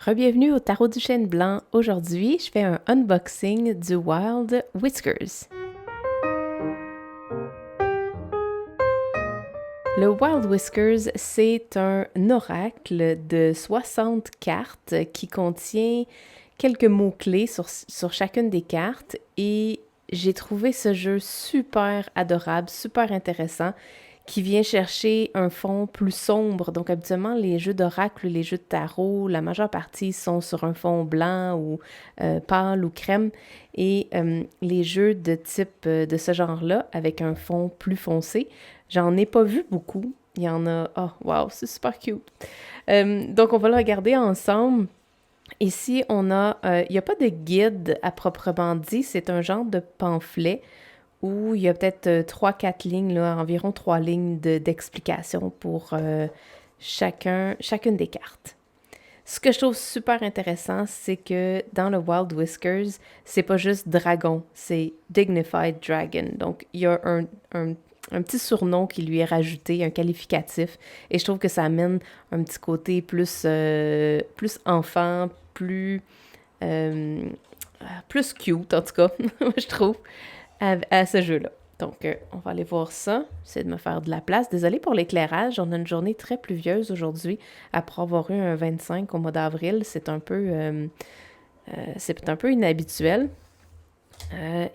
Rebienvenue au Tarot du Chêne Blanc. Aujourd'hui, je fais un unboxing du Wild Whiskers. Le Wild Whiskers, c'est un oracle de 60 cartes qui contient quelques mots-clés sur chacune des cartes et j'ai trouvé ce jeu super adorable, super intéressant, qui vient chercher un fond plus sombre. Donc, habituellement, les jeux d'oracle, les jeux de tarot, la majeure partie sont sur un fond blanc ou pâle ou crème. Et les jeux de type de ce genre-là, avec un fond plus foncé, j'en ai pas vu beaucoup. Il y en a... Oh, wow, c'est super cute. Donc, on va le regarder ensemble. Ici, il n'y a pas de guide à proprement dit, c'est un genre de pamphlet où il y a peut-être 3-4 lignes, là, environ 3 lignes d'explication pour chacune des cartes. Ce que je trouve super intéressant, c'est que dans le Wild Whiskers, c'est pas juste dragon, c'est Dignified Dragon. Donc, il y a un petit surnom qui lui est rajouté, un qualificatif, et je trouve que ça amène un petit côté plus enfant, euh, plus cute, en tout cas, je trouve, à ce jeu-là. Donc, on va aller voir ça. J'essaie de me faire de la place. Désolée pour l'éclairage. On a une journée très pluvieuse aujourd'hui. Après avoir eu un 25 au mois d'avril, c'est un peu inhabituel.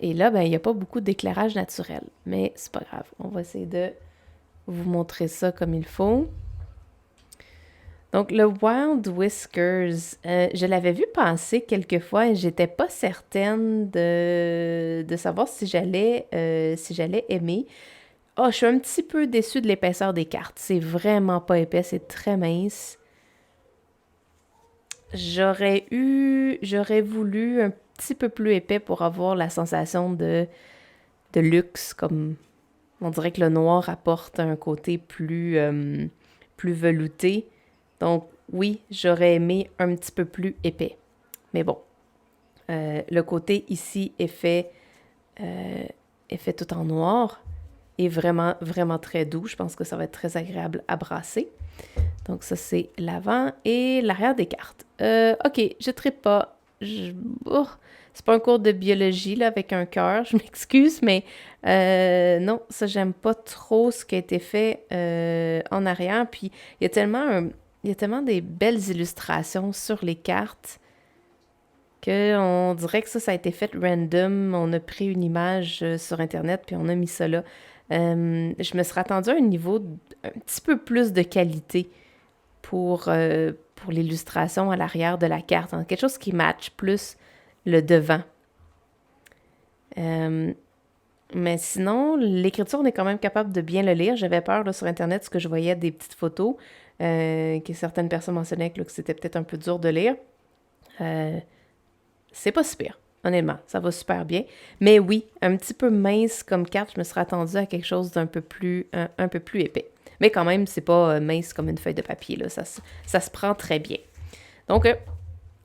Et là, ben, il n'y a pas beaucoup d'éclairage naturel. Mais c'est pas grave. On va essayer de vous montrer ça comme il faut. Donc, le Wild Whiskers, je l'avais vu passer quelques fois et j'étais pas certaine de savoir si j'allais aimer. Oh, je suis un petit peu déçue de l'épaisseur des cartes. C'est vraiment pas épais, c'est très mince. J'aurais voulu un petit peu plus épais pour avoir la sensation de luxe, comme on dirait que le noir apporte un côté plus velouté. Donc, oui, j'aurais aimé un petit peu plus épais. Mais bon, le côté ici est fait tout en noir et vraiment, vraiment très doux. Je pense que ça va être très agréable à brasser. Donc, ça, c'est l'avant et l'arrière des cartes. OK, je trippe pas. Oh, c'est pas un cours de biologie là, avec un cœur, je m'excuse, mais non, ça, j'aime pas trop ce qui a été fait en arrière. Puis, il y a il y a tellement des belles illustrations sur les cartes qu'on dirait que ça a été fait random. On a pris une image sur Internet, puis on a mis ça là. Je me serais attendue à un niveau un petit peu plus de qualité pour l'illustration à l'arrière de la carte. Hein. Quelque chose qui match plus le devant. Euh, mais sinon, l'écriture, on est quand même capable de bien le lire. J'avais peur là, sur Internet, parce que je voyais des petites photos que certaines personnes mentionnaient que c'était peut-être un peu dur de lire. Euh, c'est pas super, honnêtement. Ça va super bien. Mais oui, un petit peu mince comme carte, je me serais attendue à quelque chose un peu plus épais. Mais quand même, c'est pas mince comme une feuille de papier. Là. Ça se prend très bien. Donc,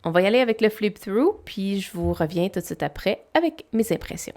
on va y aller avec le flip-through, puis je vous reviens tout de suite après avec mes impressions.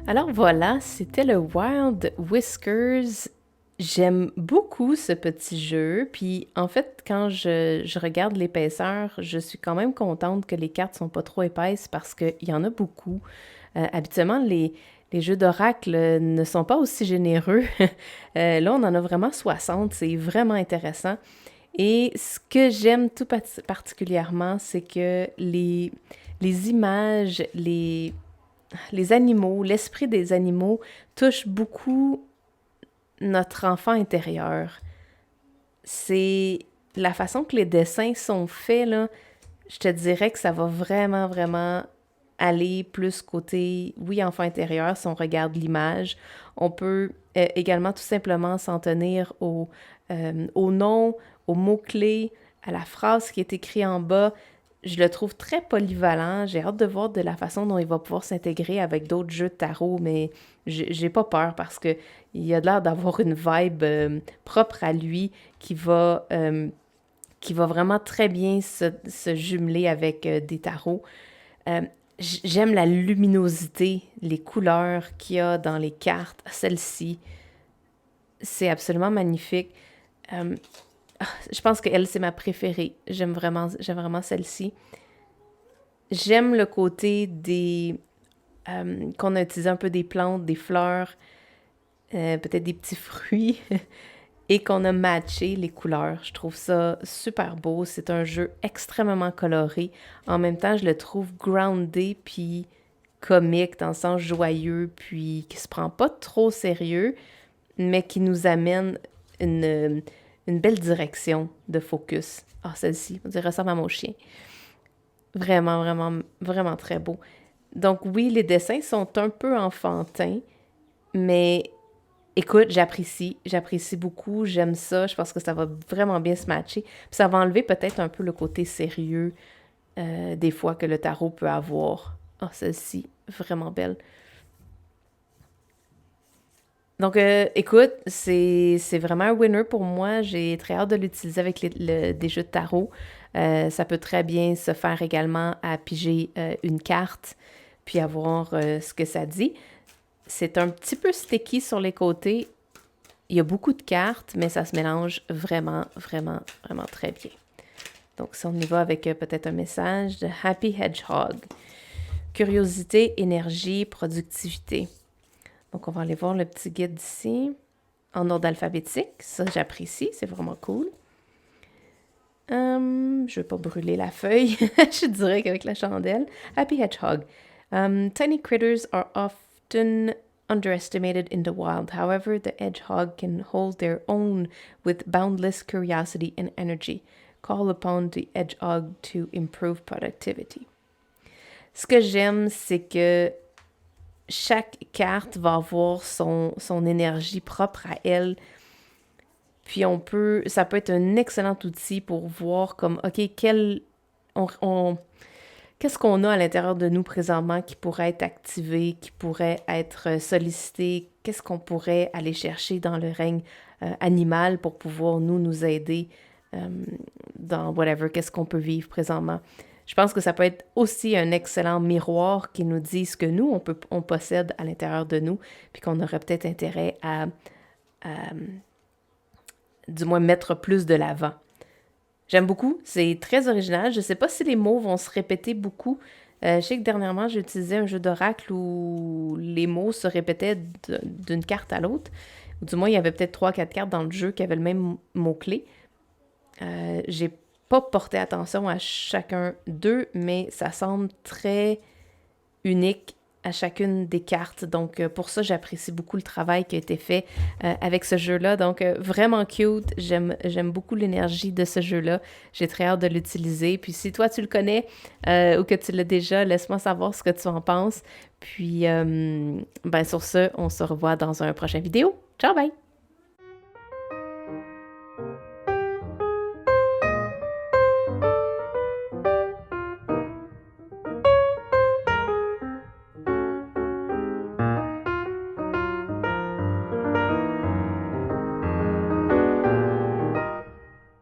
Alors voilà, c'était le Wild Whiskers. J'aime beaucoup ce petit jeu, puis en fait, quand je regarde l'épaisseur, je suis quand même contente que les cartes sont pas trop épaisses parce qu'il y en a beaucoup. Habituellement, les jeux d'oracle ne sont pas aussi généreux. Là, on en a vraiment 60, c'est vraiment intéressant. Et ce que j'aime tout particulièrement, c'est que les images, les animaux, l'esprit des animaux touche beaucoup notre enfant intérieur. C'est la façon que les dessins sont faits, là, je te dirais que ça va vraiment, vraiment aller plus côté, oui, enfant intérieur, si on regarde l'image. On peut également tout simplement s'en tenir au nom, aux mots-clés, à la phrase qui est écrite en bas. Je le trouve très polyvalent. J'ai hâte de voir de la façon dont il va pouvoir s'intégrer avec d'autres jeux de tarot, mais j'ai pas peur parce que il a l'air d'avoir une vibe propre à lui qui va vraiment très bien se jumeler avec des tarots. Euh, J'aime la luminosité, les couleurs qu'il y a dans les cartes. Celle-ci, c'est absolument magnifique. Euh, je pense qu'elle, c'est ma préférée. J'aime vraiment celle-ci. J'aime le côté des... qu'on a utilisé un peu des plantes, des fleurs, peut-être des petits fruits, et qu'on a matché les couleurs. Je trouve ça super beau. C'est un jeu extrêmement coloré. En même temps, je le trouve groundé puis comique, dans le sens joyeux, puis qui se prend pas trop sérieux, mais qui nous amène une belle direction de focus. Ah, celle-ci, on dirait ressemble à mon chien. Vraiment, vraiment, vraiment très beau. Donc oui, les dessins sont un peu enfantins, mais écoute, j'apprécie beaucoup, j'aime ça, je pense que ça va vraiment bien se matcher. Puis ça va enlever peut-être un peu le côté sérieux des fois que le tarot peut avoir. Ah, celle-ci, vraiment belle. Donc, écoute, c'est vraiment un winner pour moi. J'ai très hâte de l'utiliser avec des jeux de tarot. Ça peut très bien se faire également à piger une carte, puis à voir ce que ça dit. C'est un petit peu sticky sur les côtés. Il y a beaucoup de cartes, mais ça se mélange vraiment, vraiment, vraiment très bien. Donc, si on y va avec peut-être un message de Happy Hedgehog. Curiosité, énergie, productivité. Donc, on va aller voir le petit guide ici, en ordre alphabétique. Ça, j'apprécie, c'est vraiment cool. Je ne vais pas brûler la feuille. Je dirais qu'avec la chandelle. Happy Hedgehog. Tiny critters are often underestimated in the wild. However, the hedgehog can hold their own with boundless curiosity and energy. Call upon the hedgehog to improve productivity. Ce que j'aime, c'est que chaque carte va avoir son énergie propre à elle. Puis ça peut être un excellent outil pour voir comme, OK, qu'est-ce qu'on a à l'intérieur de nous présentement qui pourrait être activé, qui pourrait être sollicité, qu'est-ce qu'on pourrait aller chercher dans le règne animal pour pouvoir nous aider dans whatever, qu'est-ce qu'on peut vivre présentement. Je pense que ça peut être aussi un excellent miroir qui nous dit ce que nous, on possède à l'intérieur de nous, puis qu'on aurait peut-être intérêt à du moins mettre plus de l'avant. J'aime beaucoup, c'est très original. Je ne sais pas si les mots vont se répéter beaucoup. Je sais que dernièrement, j'ai utilisé un jeu d'oracle où les mots se répétaient d'une carte à l'autre. Ou du moins, il y avait peut-être 3-4 cartes dans le jeu qui avaient le même mot-clé. J'ai pas porté attention à chacun d'eux, mais ça semble très unique à chacune des cartes. Donc, pour ça, j'apprécie beaucoup le travail qui a été fait avec ce jeu-là. Donc, vraiment cute. J'aime beaucoup l'énergie de ce jeu-là. J'ai très hâte de l'utiliser. Puis, si toi, tu le connais ou que tu l'as déjà, laisse-moi savoir ce que tu en penses. Puis, sur ce, on se revoit dans un prochain vidéo. Ciao, bye!